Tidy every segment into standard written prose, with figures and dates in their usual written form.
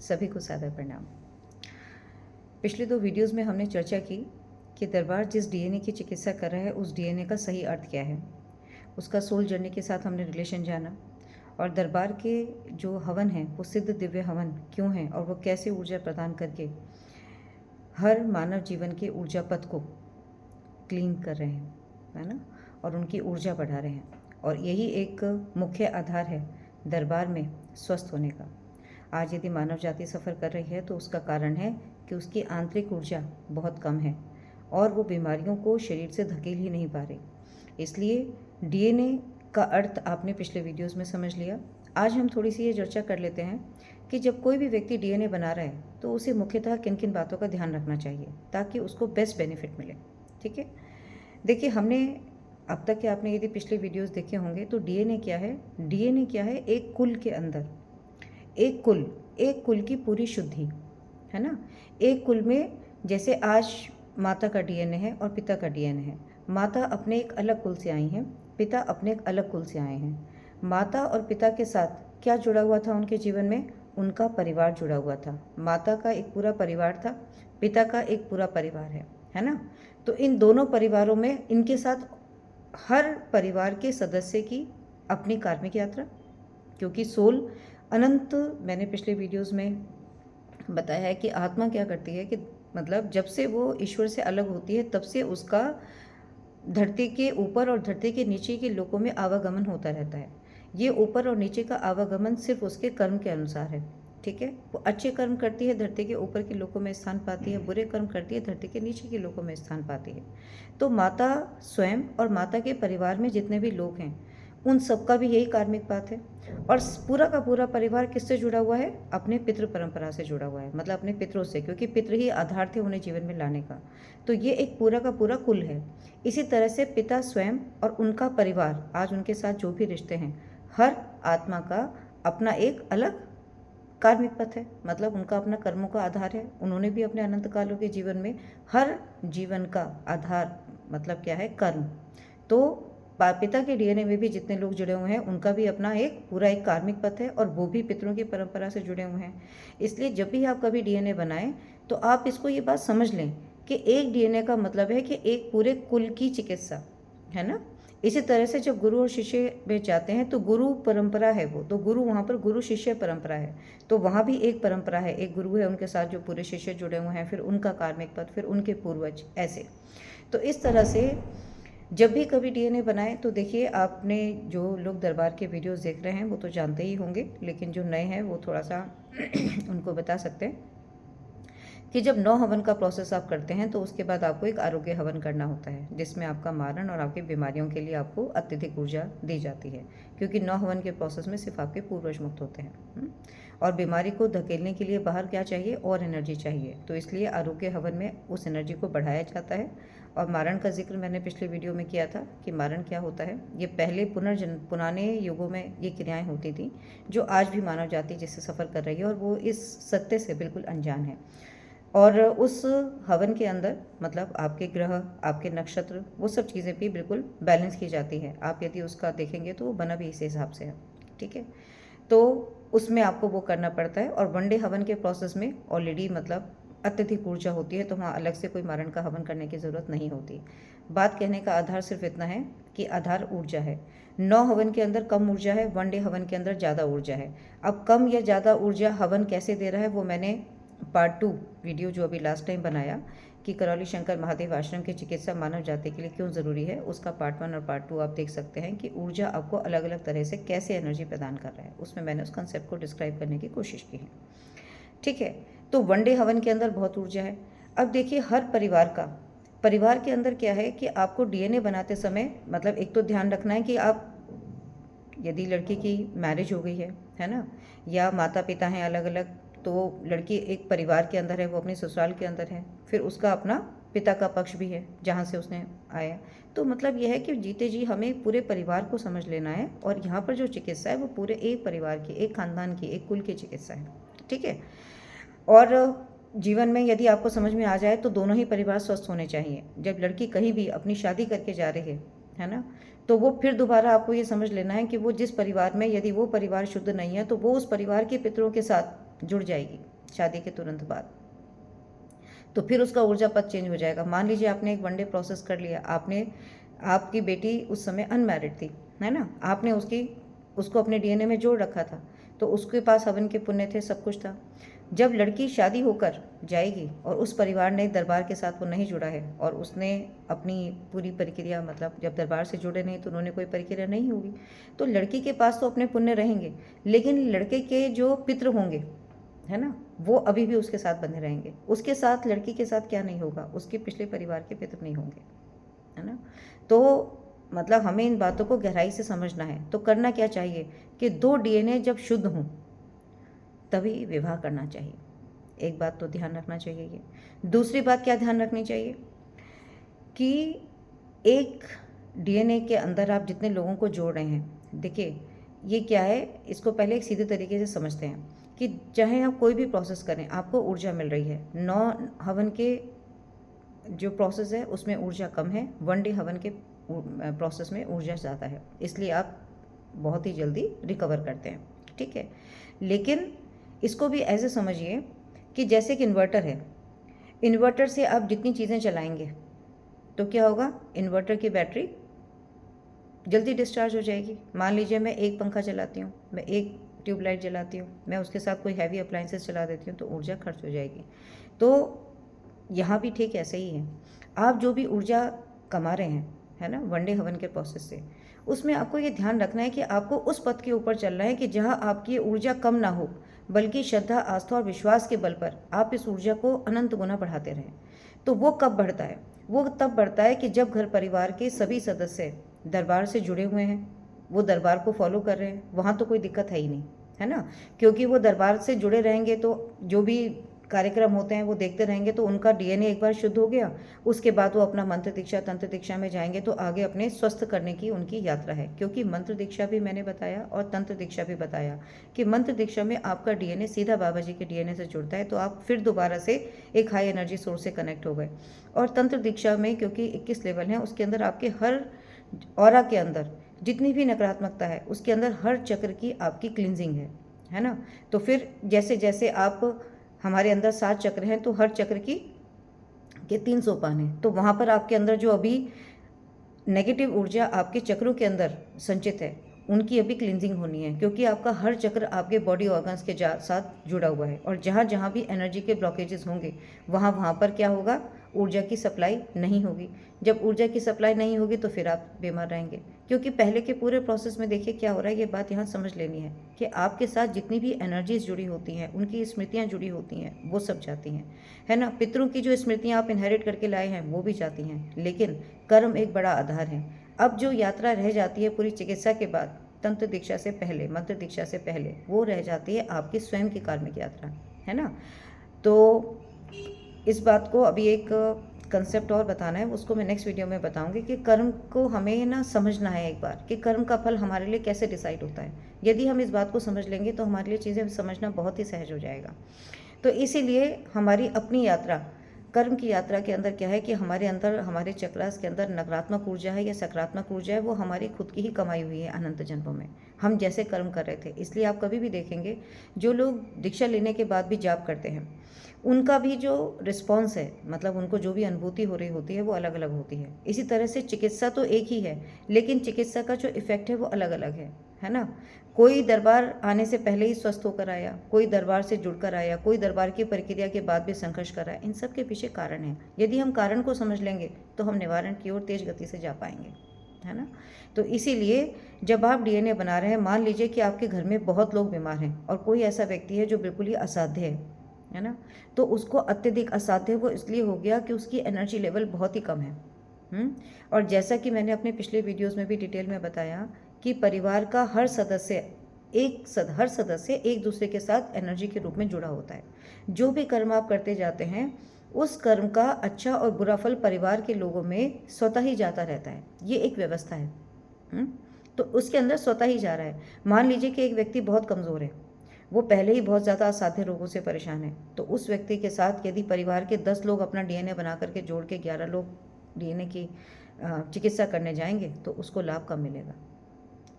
सभी को सादर प्रणाम। पिछले 2 वीडियोस में हमने चर्चा की कि दरबार जिस डीएनए की चिकित्सा कर रहा है उस डीएनए का सही अर्थ क्या है। उसका सोल जर्नी के साथ हमने रिलेशन जाना और दरबार के जो हवन हैं वो सिद्ध दिव्य हवन क्यों हैं और वो कैसे ऊर्जा प्रदान करके हर मानव जीवन के ऊर्जा पथ को क्लीन कर रहे हैं, है ना, और उनकी ऊर्जा बढ़ा रहे हैं। और यही एक मुख्य आधार है दरबार में स्वस्थ होने का। आज यदि मानव जाति सफ़र कर रही है तो उसका कारण है कि उसकी आंतरिक ऊर्जा बहुत कम है और वो बीमारियों को शरीर से धकेल ही नहीं पा रही। इसलिए डीएनए का अर्थ आपने पिछले वीडियोस में समझ लिया। आज हम थोड़ी सी ये चर्चा कर लेते हैं कि जब कोई भी व्यक्ति डीएनए बना रहा है तो उसे मुख्यतः किन किन बातों का ध्यान रखना चाहिए ताकि उसको बेस्ट बेनिफिट मिले। ठीक है, देखिए हमने अब तक के आपने यदि पिछले वीडियोस देखे होंगे तो डीएनए क्या है। डीएनए क्या है, एक कुल के अंदर एक कुल की पूरी शुद्धि, है ना। एक कुल में जैसे आज माता का डीएनए है और पिता का डीएनए है। माता अपने एक अलग कुल से आई हैं, पिता अपने एक अलग कुल से आए हैं। माता और पिता के साथ क्या जुड़ा हुआ था उनके जीवन में, उनका परिवार जुड़ा हुआ था। माता का एक पूरा परिवार था, पिता का एक पूरा परिवार है ना। तो इन दोनों परिवारों में इनके साथ हर परिवार के सदस्य की अपनी कार्मिक यात्रा, क्योंकि सोल अनंत, मैंने पिछले वीडियोस में बताया है कि आत्मा क्या करती है कि मतलब जब से वो ईश्वर से अलग होती है तब से उसका धरती के ऊपर और धरती के नीचे के लोकों में आवागमन होता रहता है। ये ऊपर और नीचे का आवागमन सिर्फ उसके कर्म के अनुसार है। ठीक है, वो अच्छे कर्म करती है धरती के ऊपर के लोकों में स्थान पाती है, बुरे कर्म करती है धरती के नीचे के लोकों में स्थान पाती है। तो माता स्वयं और माता के परिवार में जितने भी लोग हैं उन सबका भी यही कार्मिक बात है। और पूरा का पूरा परिवार किससे जुड़ा हुआ है, अपने पितृ परंपरा से जुड़ा हुआ है, मतलब अपने पितरों से, क्योंकि पितृ ही आधार थे उन्हें जीवन में लाने का। तो ये एक पूरा का पूरा कुल है। इसी तरह से पिता स्वयं और उनका परिवार, आज उनके साथ जो भी रिश्ते हैं, हर आत्मा का अपना एक अलग कार्मिक पथ है, मतलब उनका अपना कर्मों का आधार है। उन्होंने भी अपने अनंत कालों के जीवन में हर जीवन का आधार मतलब क्या है, कर्म। तो पिता के डीएनए में भी जितने लोग जुड़े हुए हैं उनका भी अपना एक पूरा एक कार्मिक पथ है और वो भी पितरों की परंपरा से जुड़े हुए हैं। इसलिए जब भी आप कभी डीएनए बनाएं तो आप इसको ये बात समझ लें कि एक डीएनए का मतलब है कि एक पूरे कुल की चिकित्सा, है ना। इसी तरह से जब गुरु और शिष्य में जाते हैं तो गुरु परंपरा है वो, तो गुरु वहाँ पर गुरु शिष्य परंपरा है, तो वहाँ भी एक परंपरा है, एक गुरु है, उनके साथ जो पूरे शिष्य जुड़े हुए हैं, फिर उनका कार्मिक पथ, फिर उनके पूर्वज, ऐसे। तो इस तरह से जब भी कभी डीएनए बनाए तो देखिए, आपने जो लोग दरबार के वीडियोस देख रहे हैं वो तो जानते ही होंगे, लेकिन जो नए हैं वो थोड़ा सा उनको बता सकते हैं कि जब 9 हवन का प्रोसेस आप करते हैं तो उसके बाद आपको एक आरोग्य हवन करना होता है, जिसमें आपका मारण और आपकी बीमारियों के लिए आपको अत्यधिक ऊर्जा दी जाती है, क्योंकि 9 हवन के प्रोसेस में सिर्फ आपके पूर्वज मुक्त होते हैं। और बीमारी को धकेलने के लिए बाहर क्या चाहिए, और एनर्जी चाहिए, तो इसलिए आरोग्य हवन में उस एनर्जी को बढ़ाया जाता है। और मारण का जिक्र मैंने पिछले वीडियो में किया था कि मारण क्या होता है। ये पहले पुराने युगों में ये क्रियाएं होती थी जो आज भी मानव जाति जिससे सफ़र कर रही है और वो इस सत्य से बिल्कुल अनजान है। और उस हवन के अंदर मतलब आपके ग्रह, आपके नक्षत्र, वो सब चीज़ें भी बिल्कुल बैलेंस की जाती है। आप यदि उसका देखेंगे तो वो बना भी इस हिसाब से है। ठीक है, तो उसमें आपको वो करना पड़ता है। और वनडे हवन के प्रोसेस में ऑलरेडी मतलब अत्यधिक ऊर्जा होती है, तो वहाँ अलग से कोई मारण का हवन करने की ज़रूरत नहीं होती। बात कहने का आधार सिर्फ इतना है कि आधार ऊर्जा है। 9 हवन के अंदर कम ऊर्जा है, वनडे हवन के अंदर ज़्यादा ऊर्जा है। अब कम या ज़्यादा ऊर्जा हवन कैसे दे रहा है वो मैंने पार्ट 2 वीडियो जो अभी लास्ट टाइम बनाया कि करौली शंकर महादेव आश्रम की चिकित्सा मानव जाति के लिए क्यों ज़रूरी है, उसका पार्ट 1 और पार्ट 2 आप देख सकते हैं कि ऊर्जा आपको अलग अलग तरह से कैसे एनर्जी प्रदान कर रहा है। उसमें मैंने उस कंसेप्ट को डिस्क्राइब करने की कोशिश की है। ठीक है, तो वनडे हवन के अंदर बहुत ऊर्जा है। अब देखिए, हर परिवार के अंदर क्या है कि आपको डीएनए बनाते समय मतलब एक तो ध्यान रखना है कि आप, यदि लड़की की मैरिज हो गई है ना, या माता पिता हैं अलग अलग, तो लड़की एक परिवार के अंदर है, वो अपने ससुराल के अंदर है, फिर उसका अपना पिता का पक्ष भी है जहाँ से उसने आया। तो मतलब यह है कि जीते जी हमें पूरे परिवार को समझ लेना है, और यहाँ पर जो चिकित्सा है वो पूरे एक परिवार की, एक खानदान की, एक कुल की चिकित्सा है। ठीक है, और जीवन में यदि आपको समझ में आ जाए तो दोनों ही परिवार स्वस्थ होने चाहिए। जब लड़की कहीं भी अपनी शादी करके जा रही है ना, तो वो फिर दोबारा आपको ये समझ लेना है कि वो जिस परिवार में, यदि वो परिवार शुद्ध नहीं है तो वो उस परिवार के पितरों के साथ जुड़ जाएगी। शादी के तुरंत बाद, तो फिर उसका ऊर्जा पथ चेंज हो जाएगा। मान लीजिए आपने एक वनडे प्रोसेस कर लिया, आपकी बेटी उस समय अनमैरिड थी, है ना, आपने उसको अपने डीएनए में जोड़ रखा था, तो उसके पास हवन के पुण्य थे, सब कुछ था। जब लड़की शादी होकर जाएगी और उस परिवार ने दरबार के साथ वो नहीं जुड़ा है और उसने अपनी पूरी प्रक्रिया, मतलब जब दरबार से जुड़े नहीं तो उन्होंने कोई प्रक्रिया नहीं होगी, तो लड़की के पास तो अपने पुण्य रहेंगे, लेकिन लड़के के जो पितृ होंगे, है ना, वो अभी भी उसके साथ बंधे रहेंगे। उसके साथ लड़की के साथ क्या नहीं होगा, उसके पिछले परिवार के पितृ नहीं होंगे, है ना। तो मतलब हमें इन बातों को गहराई से समझना है। तो करना क्या चाहिए कि 2 डीएनए जब शुद्ध हों तभी विवाह करना चाहिए। एक बात तो ध्यान रखना चाहिए ये। दूसरी बात क्या ध्यान रखनी चाहिए कि एक डीएनए के अंदर आप जितने लोगों को जोड़ रहे हैं, देखिए ये क्या है, इसको पहले एक सीधे तरीके से समझते हैं कि चाहे आप कोई भी प्रोसेस करें, आपको ऊर्जा मिल रही है। 9 हवन के जो प्रोसेस है उसमें ऊर्जा कम है, 1 डे हवन के प्रोसेस में ऊर्जा ज़्यादा है, इसलिए आप बहुत ही जल्दी रिकवर करते हैं, ठीक है। लेकिन इसको भी ऐसे समझिए कि जैसे कि इन्वर्टर है, इन्वर्टर से आप जितनी चीज़ें चलाएंगे तो क्या होगा, इन्वर्टर की बैटरी जल्दी डिस्चार्ज हो जाएगी। मान लीजिए मैं एक पंखा चलाती हूँ, मैं एक ट्यूबलाइट जलाती हूँ, मैं उसके साथ कोई हैवी अप्लाइंसेस चला देती हूँ तो ऊर्जा खर्च हो जाएगी। तो यहाँ भी ठीक ऐसे ही है, आप जो भी ऊर्जा कमा रहे हैं, है ना, 1 डे हवन के प्रोसेस से, उसमें आपको ये ध्यान रखना है कि आपको उस पथ के ऊपर चलना है कि जहाँ आपकी ऊर्जा कम ना हो, बल्कि श्रद्धा, आस्था और विश्वास के बल पर आप इस ऊर्जा को अनंत गुना बढ़ाते रहें। तो वो कब बढ़ता है, वो तब बढ़ता है कि जब घर परिवार के सभी सदस्य दरबार से जुड़े हुए हैं, वो दरबार को फॉलो कर रहे हैं, वहाँ तो कोई दिक्कत है ही नहीं, है ना, क्योंकि वो दरबार से जुड़े रहेंगे तो जो भी कार्यक्रम होते हैं वो देखते रहेंगे, तो उनका डीएनए एक बार शुद्ध हो गया, उसके बाद वो अपना मंत्र दीक्षा, तंत्र दीक्षा में जाएंगे तो आगे अपने स्वस्थ करने की उनकी यात्रा है। क्योंकि मंत्र दीक्षा भी मैंने बताया और तंत्र दीक्षा भी बताया कि मंत्र दीक्षा में आपका डीएनए सीधा बाबा जी के डीएनए से जुड़ता है, तो आप फिर दोबारा से एक हाई एनर्जी सोर्स से कनेक्ट हो गए। और तंत्र दीक्षा में क्योंकि 21 लेवल हैं, उसके अंदर आपके हर ऑरा के अंदर जितनी भी नकारात्मकता है उसके अंदर हर चक्र की आपकी क्लिनजिंग है ना। तो फिर जैसे जैसे आप, हमारे अंदर 7 चक्र हैं, तो हर चक्र की के 3 सोपान हैं, तो वहाँ पर आपके अंदर जो अभी नेगेटिव ऊर्जा आपके चक्रों के अंदर संचित है उनकी अभी क्लिनजिंग होनी है, क्योंकि आपका हर चक्र आपके बॉडी ऑर्गन्स के साथ जुड़ा हुआ है, और जहाँ जहाँ भी एनर्जी के ब्लॉकेजेस होंगे वहाँ पर क्या होगा, ऊर्जा की सप्लाई नहीं होगी। जब ऊर्जा की सप्लाई नहीं होगी तो फिर आप बीमार रहेंगे। क्योंकि पहले के पूरे प्रोसेस में देखिए क्या हो रहा है, ये बात यहाँ समझ लेनी है कि आपके साथ जितनी भी एनर्जीज जुड़ी होती हैं, उनकी स्मृतियाँ जुड़ी होती हैं, वो सब जाती हैं, है ना। पितरों की जो स्मृतियाँ आप इनहेरिट करके लाए हैं वो भी जाती हैं, लेकिन कर्म एक बड़ा आधार है। अब जो यात्रा रह जाती है पूरी चिकित्सा के बाद, तंत्र दीक्षा से पहले, मंत्र दीक्षा से पहले, वो रह जाती है आपकी स्वयं की कार्मिक यात्रा, है ना। तो इस बात को अभी एक कंसेप्ट और बताना है, उसको मैं नेक्स्ट वीडियो में बताऊंगी कि कर्म को हमें ना समझना है एक बार, कि कर्म का फल हमारे लिए कैसे डिसाइड होता है। यदि हम इस बात को समझ लेंगे तो हमारे लिए चीज़ें समझना बहुत ही सहज हो जाएगा। तो इसीलिए हमारी अपनी यात्रा, कर्म की यात्रा के अंदर क्या है कि हमारे अंदर, हमारे चक्रास के अंदर नकारात्मक ऊर्जा है या सकारात्मक ऊर्जा है, वो हमारी खुद की ही कमाई हुई है अनंत जन्मों में, हम जैसे कर्म कर रहे थे। इसलिए आप कभी भी देखेंगे जो लोग दीक्षा लेने के बाद भी जाप करते हैं, उनका भी जो रिस्पॉन्स है, मतलब उनको जो भी अनुभूति हो रही होती है वो अलग अलग होती है। इसी तरह से चिकित्सा तो एक ही है, लेकिन चिकित्सा का जो इफ़ेक्ट है वो अलग अलग है ना। कोई दरबार आने से पहले ही स्वस्थ होकर आया, कोई दरबार से जुड़कर आया, कोई दरबार की प्रक्रिया के बाद भी संघर्ष कर रहा है। इन सब के पीछे कारण है। यदि हम कारण को समझ लेंगे तो हम निवारण की ओर तेज गति से जा पाएंगे, है ना। तो इसीलिए जब आप डीएनए बना रहे हैं, मान लीजिए कि आपके घर में बहुत लोग बीमार हैं और कोई ऐसा व्यक्ति है जो बिल्कुल ही असाध्य है ना, तो उसको अत्यधिक असाध्य वो इसलिए हो गया कि उसकी एनर्जी लेवल बहुत ही कम है। और जैसा कि मैंने अपने पिछले वीडियोस में भी डिटेल में बताया कि परिवार का हर सदस्य एक दूसरे के साथ एनर्जी के रूप में जुड़ा होता है। जो भी कर्म आप करते जाते हैं, उस कर्म का अच्छा और बुरा फल परिवार के लोगों में स्वतः ही जाता रहता है। ये एक व्यवस्था है। तो उसके अंदर स्वतः ही जा रहा है। मान लीजिए कि एक व्यक्ति बहुत कमज़ोर है, वो पहले ही बहुत ज़्यादा असाध्य रोगों से परेशान है, तो उस व्यक्ति के साथ यदि परिवार के 10 लोग अपना डीएनए बना करके जोड़ के 11 लोग डीएनए की चिकित्सा करने जाएंगे तो उसको लाभ कम मिलेगा,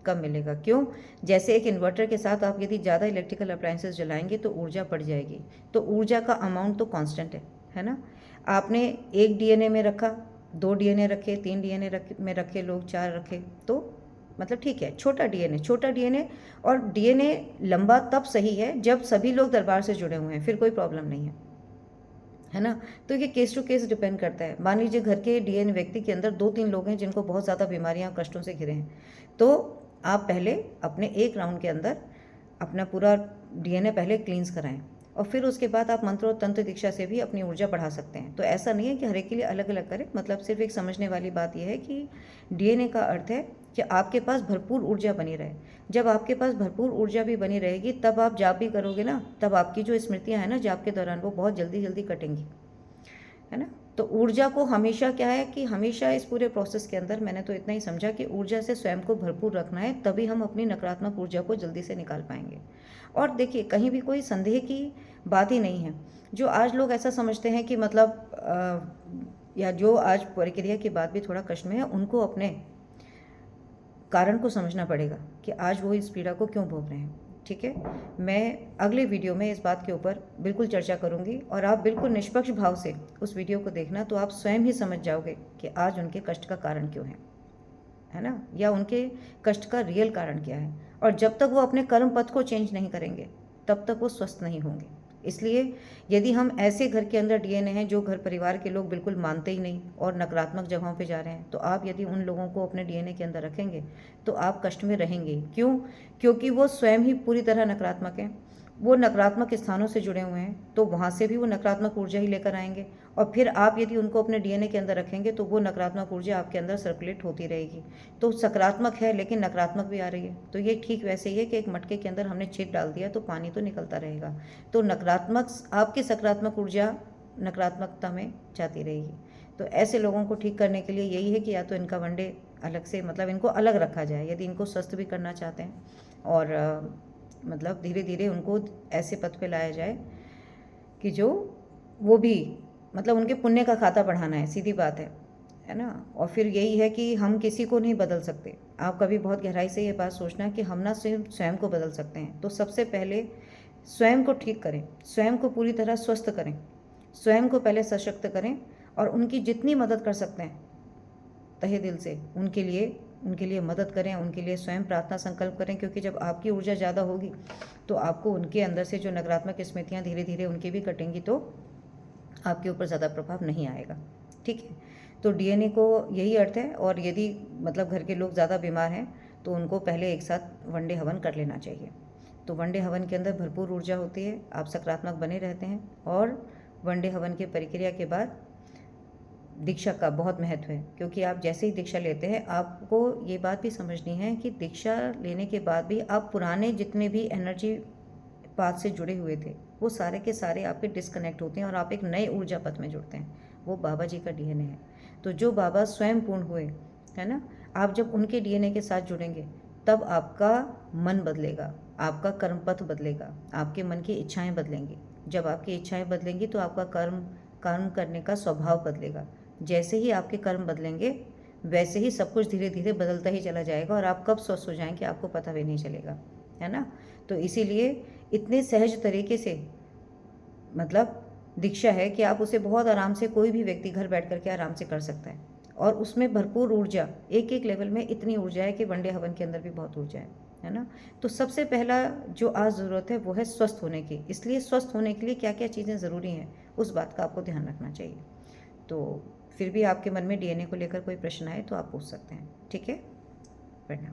कम मिलेगा। क्यों? जैसे एक इन्वर्टर के साथ आप यदि ज़्यादा इलेक्ट्रिकल अप्लायंसेस जलाएंगे तो ऊर्जा बढ़ जाएगी, तो ऊर्जा का अमाउंट तो कांस्टेंट है ना। आपने एक डीएनए में रखा, 2 डीएनए रखे, 3 डीएनए में रखे लोग, 4 रखे, तो मतलब ठीक है, छोटा डीएनए। और डीएनए लंबा तब सही है जब सभी लोग दरबार से जुड़े हुए हैं, फिर कोई प्रॉब्लम नहीं है ना। तो ये केस टू केस डिपेंड करता है। मान लीजिए घर के डीएनए व्यक्ति के अंदर 2-3 लोग हैं जिनको बहुत ज़्यादा बीमारियां कष्टों से घिरे हैं, तो आप पहले अपने एक राउंड के अंदर अपना पूरा डीएनए पहले क्लींस कराएं, और फिर उसके बाद आप मंत्र और तंत्र दीक्षा से भी अपनी ऊर्जा बढ़ा सकते हैं। तो ऐसा नहीं है कि हर एक के लिए अलग अलग करें, मतलब सिर्फ एक समझने वाली बात यह है कि डीएनए का अर्थ है कि आपके पास भरपूर ऊर्जा बनी रहे। जब आपके पास भरपूर ऊर्जा भी बनी रहेगी तब आप जाप भी करोगे ना, तब आपकी जो स्मृतियाँ हैं ना जाप के दौरान, वो बहुत जल्दी जल्दी कटेंगी, है ना। तो ऊर्जा को हमेशा क्या है कि हमेशा इस पूरे प्रोसेस के अंदर मैंने तो इतना ही समझा कि ऊर्जा से स्वयं को भरपूर रखना है, तभी हम अपनी नकारात्मक ऊर्जा को जल्दी से निकाल पाएंगे। और देखिए, कहीं भी कोई संदेह की बात ही नहीं है। जो आज लोग ऐसा समझते हैं कि मतलब या जो आज प्रक्रिया की बात भी थोड़ा कष्ट में है, उनको अपने कारण को समझना पड़ेगा कि आज वो इस पीड़ा को क्यों भोग रहे हैं। ठीक है, मैं अगले वीडियो में इस बात के ऊपर बिल्कुल चर्चा करूंगी, और आप बिल्कुल निष्पक्ष भाव से उस वीडियो को देखना, तो आप स्वयं ही समझ जाओगे कि आज उनके कष्ट का कारण क्यों है ना, या उनके कष्ट का रियल कारण क्या है। और जब तक वो अपने कर्म पथ को चेंज नहीं करेंगे तब तक वो स्वस्थ नहीं होंगे। इसलिए यदि हम ऐसे घर के अंदर डीएनए हैं जो घर परिवार के लोग बिल्कुल मानते ही नहीं और नकारात्मक जगहों पे जा रहे हैं, तो आप यदि उन लोगों को अपने डीएनए के अंदर रखेंगे तो आप कष्ट में रहेंगे। क्यों? क्योंकि वो स्वयं ही पूरी तरह नकारात्मक हैं, वो नकारात्मक स्थानों से जुड़े हुए हैं, तो वहाँ से भी वो नकारात्मक ऊर्जा ही लेकर आएंगे। और फिर आप यदि उनको अपने डीएनए के अंदर रखेंगे तो वो नकारात्मक ऊर्जा आपके अंदर सर्कुलेट होती रहेगी। तो सकारात्मक है लेकिन नकारात्मक भी आ रही है, तो ये ठीक वैसे ही है कि एक मटके के अंदर हमने छेद डाल दिया तो पानी तो निकलता रहेगा। तो नकारात्मक, आपकी सकारात्मक ऊर्जा नकारात्मकता में जाती रहेगी। तो ऐसे लोगों को ठीक करने के लिए यही है कि या तो इनका वनडे अलग से, मतलब इनको अलग रखा जाए यदि इनको स्वस्थ भी करना चाहते हैं, और मतलब धीरे धीरे उनको ऐसे पथ पे लाया जाए कि जो वो भी, मतलब उनके पुण्य का खाता बढ़ाना है, सीधी बात है ना। और फिर यही है कि हम किसी को नहीं बदल सकते। आप कभी बहुत गहराई से ये बात सोचना कि हम ना सिर्फ स्वयं को बदल सकते हैं। तो सबसे पहले स्वयं को ठीक करें, स्वयं को पूरी तरह स्वस्थ करें, स्वयं को पहले सशक्त करें, और उनकी जितनी मदद कर सकते हैं तहे दिल से उनके लिए मदद करें, उनके लिए स्वयं प्रार्थना संकल्प करें। क्योंकि जब आपकी ऊर्जा ज़्यादा होगी तो आपको उनके अंदर से जो नकारात्मक स्मृतियाँ धीरे धीरे उनकी भी कटेंगी, तो आपके ऊपर ज़्यादा प्रभाव नहीं आएगा। ठीक है, तो डीएनए को यही अर्थ है। और यदि मतलब घर के लोग ज़्यादा बीमार हैं तो उनको पहले एक साथ वनडे हवन कर लेना चाहिए। तो वनडे हवन के अंदर भरपूर ऊर्जा होती है, आप सकारात्मक बने रहते हैं। और वनडे हवन की प्रक्रिया के बाद दीक्षा का बहुत महत्व है, क्योंकि आप जैसे ही दीक्षा लेते हैं, आपको ये बात भी समझनी है कि दीक्षा लेने के बाद भी आप पुराने जितने भी एनर्जी पाथ से जुड़े हुए थे वो सारे के सारे आपके डिस्कनेक्ट होते हैं और आप एक नए ऊर्जा पथ में जुड़ते हैं। वो बाबा जी का डीएनए है। तो जो बाबा स्वयं पूर्ण हुए, है ना, आप जब उनके डीएनए के साथ जुड़ेंगे तब आपका मन बदलेगा, आपका कर्म पथ बदलेगा, आपके मन की इच्छाएं बदलेंगी। जब आपकी इच्छाएं बदलेंगी तो आपका कर्म करने का स्वभाव बदलेगा। जैसे ही आपके कर्म बदलेंगे वैसे ही सब कुछ धीरे धीरे बदलता ही चला जाएगा, और आप कब स्वस्थ हो जाएंगे आपको पता भी नहीं चलेगा, है ना। तो इसीलिए इतने सहज तरीके से मतलब दीक्षा है कि आप उसे बहुत आराम से, कोई भी व्यक्ति घर बैठ करके आराम से कर सकता है। और उसमें भरपूर ऊर्जा, एक एक लेवल में इतनी ऊर्जा है कि वनडे हवन के अंदर भी बहुत ऊर्जा है ना। तो सबसे पहला जो आज ज़रूरत है वो है स्वस्थ होने की। इसलिए स्वस्थ होने के लिए क्या क्या चीज़ें ज़रूरी हैं उस बात का आपको ध्यान रखना चाहिए। तो फिर भी आपके मन में डीएनए को लेकर कोई प्रश्न आए तो आप पूछ सकते हैं। ठीक है, प्रणाम।